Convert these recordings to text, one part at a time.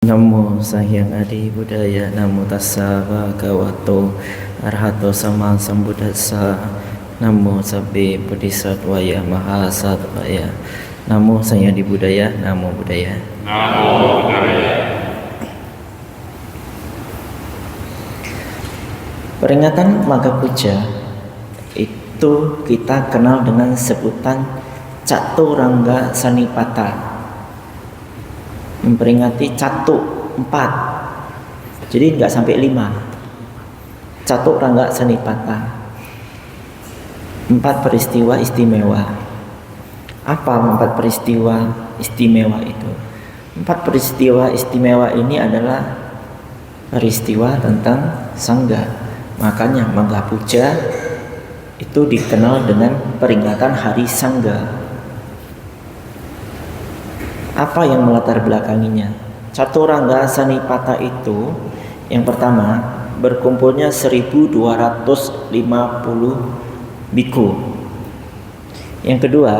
Namo Sang Adi Buddhaya, Namo Tassa Bhagavato Arahato Sama Sambuddhassa, Namo Sabbe Bodhisattwaya Mahasattvaya, Namo Sang Adi Buddhaya, Namo Buddhaya. Namo Buddhaya. Peringatan Magha Puja itu kita kenal dengan sebutan Caturangga Sanipata, memperingati catu 4, jadi nggak sampai 5. Caturangga Sanipata, 4 peristiwa istimewa. Apa 4 peristiwa istimewa itu? 4 peristiwa istimewa ini adalah peristiwa tentang sangga. Makanya Magha Puja itu dikenal dengan peringatan Hari Sangga. Apa yang melatar belakanginya? Caturangga Sanipata itu yang pertama, berkumpulnya 1250 biku. Yang kedua,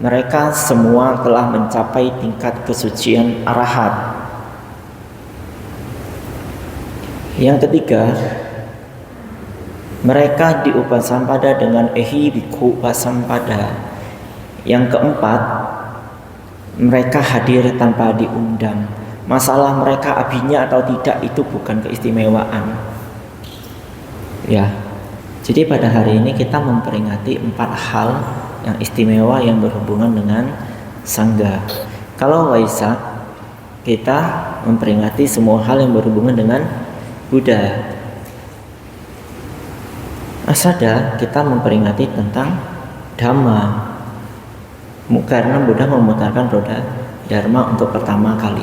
mereka semua telah mencapai tingkat kesucian arahat. Yang ketiga, mereka diupasampada dengan ehi biku upasampada. Yang keempat, mereka hadir tanpa diundang. Masalah mereka abinya atau tidak itu bukan keistimewaan. Ya. Jadi pada hari ini kita memperingati 4 hal yang istimewa yang berhubungan dengan sangga. Kalau Waisak, kita memperingati semua hal yang berhubungan dengan Buddha. Asada, kita memperingati tentang Dhamma, karena Buddha memutarkan roda Dharma untuk pertama kali.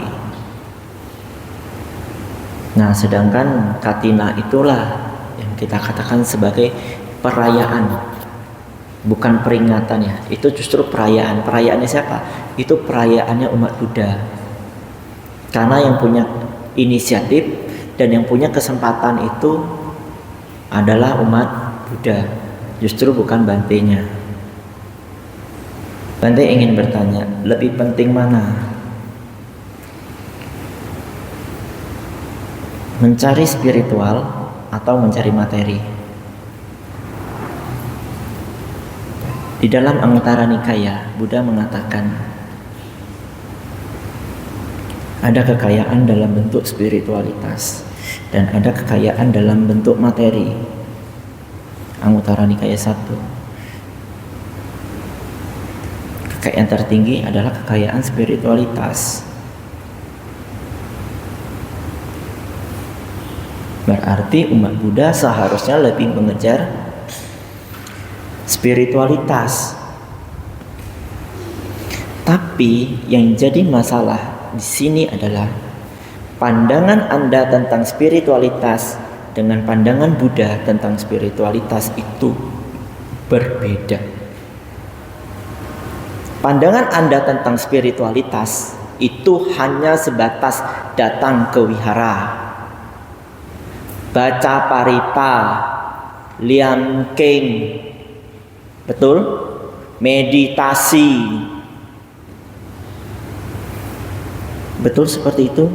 Nah, sedangkan Katina itulah yang kita katakan sebagai perayaan, bukan peringatan ya. Itu justru perayaan. Perayaannya siapa? Itu perayaannya umat Buddha. Karena yang punya inisiatif dan yang punya kesempatan itu adalah umat Buddha, justru bukan Bantenya. Bante ingin bertanya, lebih penting mana? Mencari spiritual atau mencari materi? Di dalam Anguttara Nikaya, Buddha mengatakan ada kekayaan dalam bentuk spiritualitas dan ada kekayaan dalam bentuk materi. Anguttara Nikaya 1. Kekayaan tertinggi adalah kekayaan spiritualitas. Berarti umat Buddha seharusnya lebih mengejar spiritualitas. Tapi yang jadi masalah di sini adalah pandangan Anda tentang spiritualitas dengan pandangan Buddha tentang spiritualitas itu berbeda. Pandangan Anda tentang spiritualitas itu hanya sebatas datang ke wihara, baca parita, liam keng, betul? Meditasi, betul seperti itu?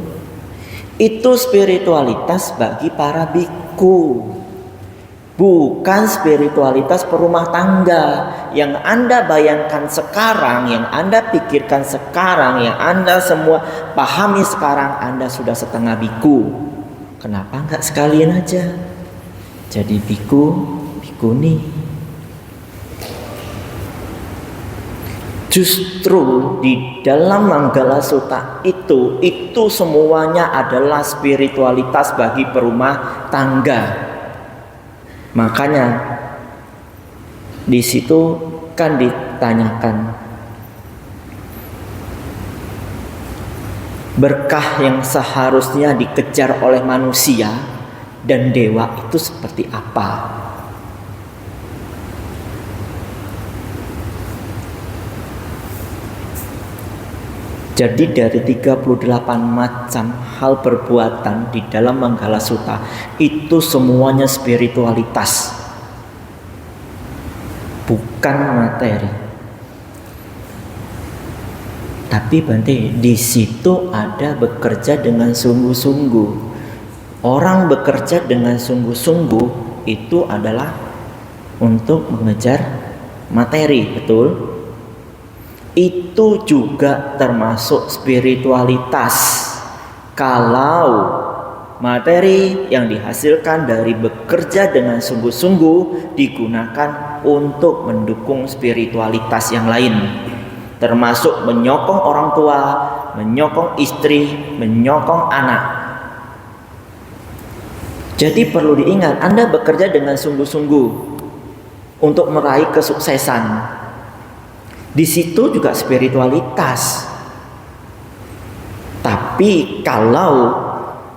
Itu spiritualitas bagi para biku, bukan spiritualitas perumah tangga. Yang Anda bayangkan sekarang, yang Anda pikirkan sekarang, yang Anda semua pahami sekarang, Anda sudah setengah biku. Kenapa enggak sekalian aja jadi biku, bikuni? Justru di dalam Manggala Sutta itu semuanya adalah spiritualitas bagi perumah tangga. Makanya di situ kan ditanyakan berkah yang seharusnya dikejar oleh manusia dan dewa itu seperti apa? Jadi dari 38 macam hal perbuatan di dalam Manggala Sutta itu semuanya spiritualitas, bukan materi. Tapi Bante, di situ ada bekerja dengan sungguh-sungguh. Orang bekerja dengan sungguh-sungguh itu adalah untuk mengejar materi, betul? Itu juga termasuk spiritualitas. Kalau materi yang dihasilkan dari bekerja dengan sungguh-sungguh digunakan untuk mendukung spiritualitas yang lain, termasuk menyokong orang tua, menyokong istri, menyokong anak. Jadi perlu diingat, Anda bekerja dengan sungguh-sungguh untuk meraih kesuksesan. Di situ juga spiritualitas. Tapi kalau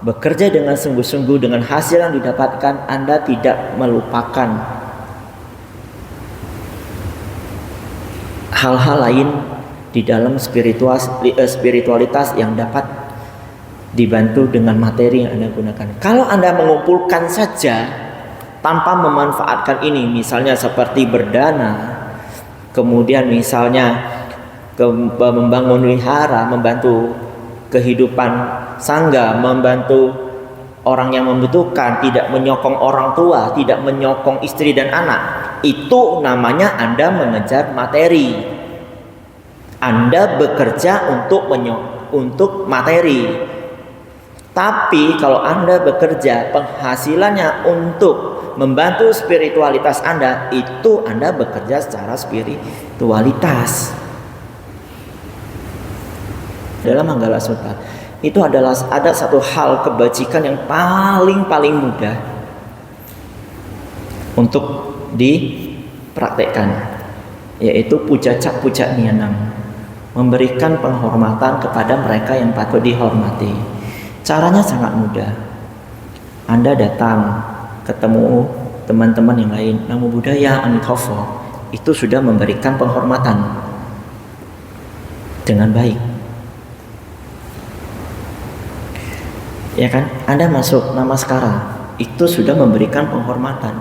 bekerja dengan sungguh-sungguh dengan hasil yang didapatkan, Anda tidak melupakan hal-hal lain di dalam spiritualitas yang dapat dibantu dengan materi yang Anda gunakan. Kalau Anda mengumpulkan saja tanpa memanfaatkan ini, misalnya seperti berdana, kemudian misalnya membangun wihara, membantu kehidupan sangga, membantu orang yang membutuhkan, tidak menyokong orang tua, tidak menyokong istri dan anak, itu namanya Anda mengejar materi. Anda bekerja untuk materi. Tapi kalau Anda bekerja penghasilannya untuk membantu spiritualitas Anda, itu Anda bekerja secara spiritualitas. Dalam Manggala Sutta itu ada satu hal kebajikan yang paling mudah untuk dipraktekkan, yaitu puja-cak puja nianam, memberikan penghormatan kepada mereka yang patut dihormati. Caranya sangat mudah. Anda datang ketemu teman-teman yang lain, Namo Buddhaya Amitabha, itu sudah memberikan penghormatan dengan baik. Ya kan? Anda masuk namaskara, itu sudah memberikan penghormatan.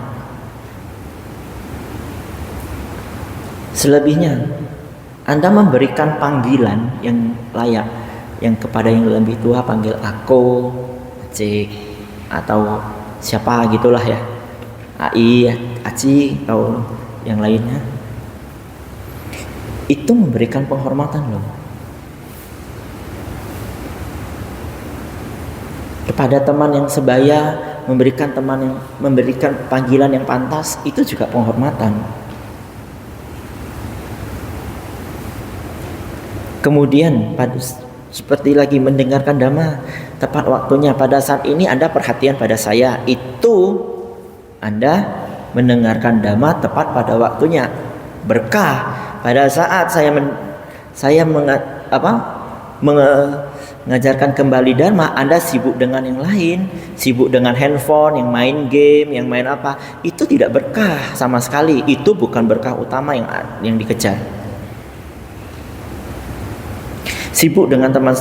Selebihnya Anda memberikan panggilan yang layak, yang kepada yang lebih tua panggil aku, cik, atau siapa gitulah ya, ai, aci, atau yang lainnya. Itu memberikan penghormatan loh. Kepada teman yang sebaya, memberikan panggilan yang pantas, itu juga penghormatan. Kemudian seperti lagi mendengarkan dhamma tepat waktunya. Pada saat ini Anda perhatian pada saya, itu Anda mendengarkan dhamma tepat pada waktunya, berkah. Pada saat saya mengajarkan kembali dharma, Anda sibuk dengan yang lain, sibuk dengan handphone, yang main game, yang main apa, itu tidak berkah sama sekali. Itu bukan berkah utama yang dikejar. Sibuk dengan teman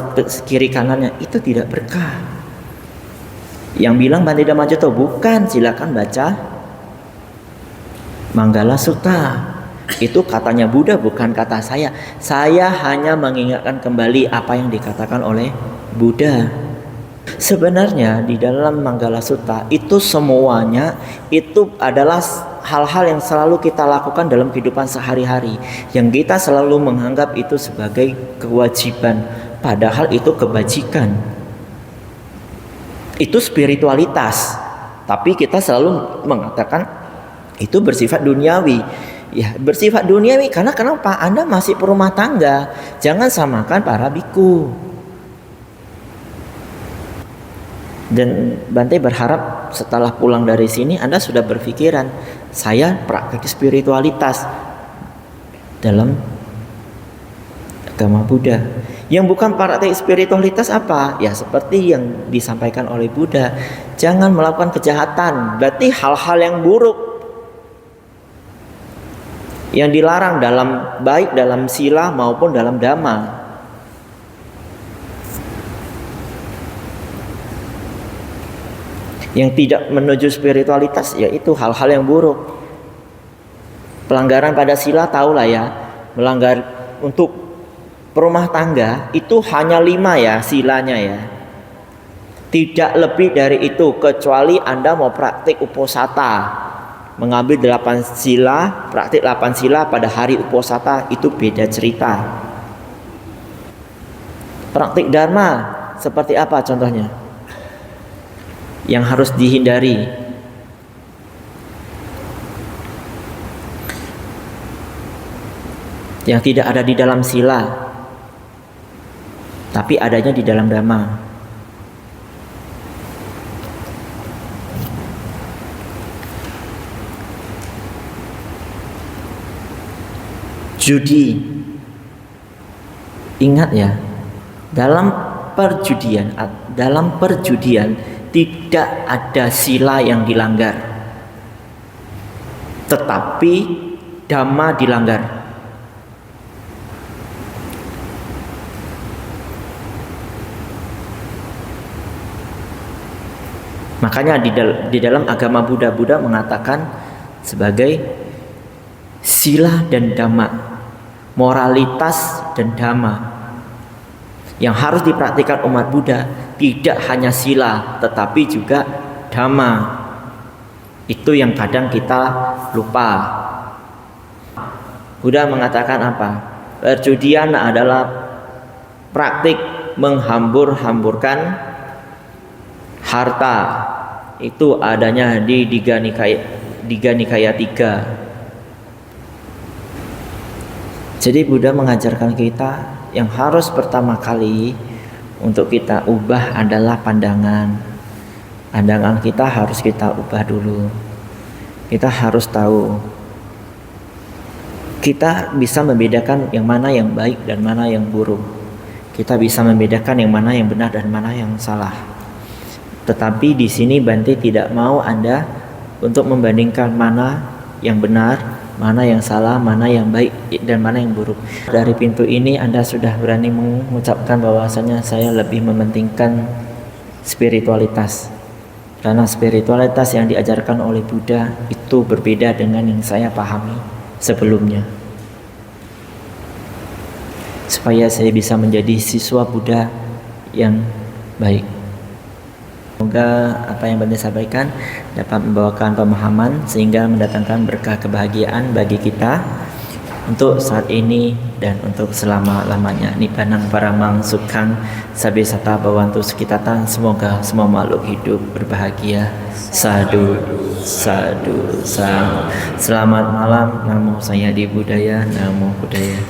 kiri kanannya, itu tidak berkah. Yang bilang Bante Dhammajoto, bukan, silakan baca Manggala Sutta. Itu katanya Buddha, bukan kata saya. Saya hanya mengingatkan kembali apa yang dikatakan oleh Buddha. Sebenarnya di dalam Manggala Sutta itu semuanya itu adalah hal-hal yang selalu kita lakukan dalam kehidupan sehari-hari, yang kita selalu menganggap itu sebagai kewajiban, padahal itu kebajikan. Itu spiritualitas, tapi kita selalu mengatakan itu bersifat duniawi. Ya, bersifat duniawi karena kenapa? Anda masih berumah tangga. Jangan samakan para biku. Dan Bante berharap setelah pulang dari sini Anda sudah berpikiran, saya praktek spiritualitas dalam agama Buddha. Yang bukan praktek spiritualitas apa? Ya seperti yang disampaikan oleh Buddha, jangan melakukan kejahatan. Berarti hal-hal yang buruk yang dilarang baik dalam sila maupun dalam dhamma. Yang tidak menuju spiritualitas, yaitu hal-hal yang buruk. Pelanggaran pada sila tahulah ya, melanggar untuk perumah tangga itu hanya 5 ya silanya ya. Tidak lebih dari itu, kecuali Anda mau praktik uposatha, mengambil 8 sila, praktik 8 sila pada hari uposatha, itu beda cerita. Praktik dharma seperti apa contohnya? Yang harus dihindari. Yang tidak ada di dalam sila, tapi adanya di dalam dhamma. Judi, ingat ya, dalam perjudian tidak ada sila yang dilanggar, tetapi dhamma dilanggar. Makanya di dalam agama Buddha mengatakan sebagai sila dan dhamma, moralitas dan dhamma yang harus dipraktikkan umat Buddha, tidak hanya sila tetapi juga dhamma. Itu yang kadang kita lupa. Buddha mengatakan apa? Perjudian adalah praktik menghambur-hamburkan harta. Itu adanya di Digha Nikaya 3. Jadi Buddha mengajarkan kita yang harus pertama kali untuk kita ubah adalah pandangan. Pandangan kita harus kita ubah dulu. Kita harus tahu, kita bisa membedakan yang mana yang baik dan mana yang buruk. Kita bisa membedakan yang mana yang benar dan mana yang salah. Tetapi di sini Bante tidak mau Anda untuk membandingkan mana yang benar, mana yang salah, mana yang baik dan mana yang buruk. Dari pintu ini Anda sudah berani mengucapkan bahwasanya saya lebih mementingkan spiritualitas. Karena spiritualitas yang diajarkan oleh Buddha itu berbeda dengan yang saya pahami sebelumnya. Supaya saya bisa menjadi siswa Buddha yang baik. Semoga apa yang Bante sampaikan dapat membawakan pemahaman sehingga mendatangkan berkah kebahagiaan bagi kita untuk saat ini dan untuk selama-lamanya. Nibbānang paramang sukhang sabbesata bhavantu sukitata. Semoga semua makhluk hidup berbahagia. Sadhu, sadhu, sadhu. Selamat malam. Namo Sayadaw Buddhaya. Namo Buddhaya.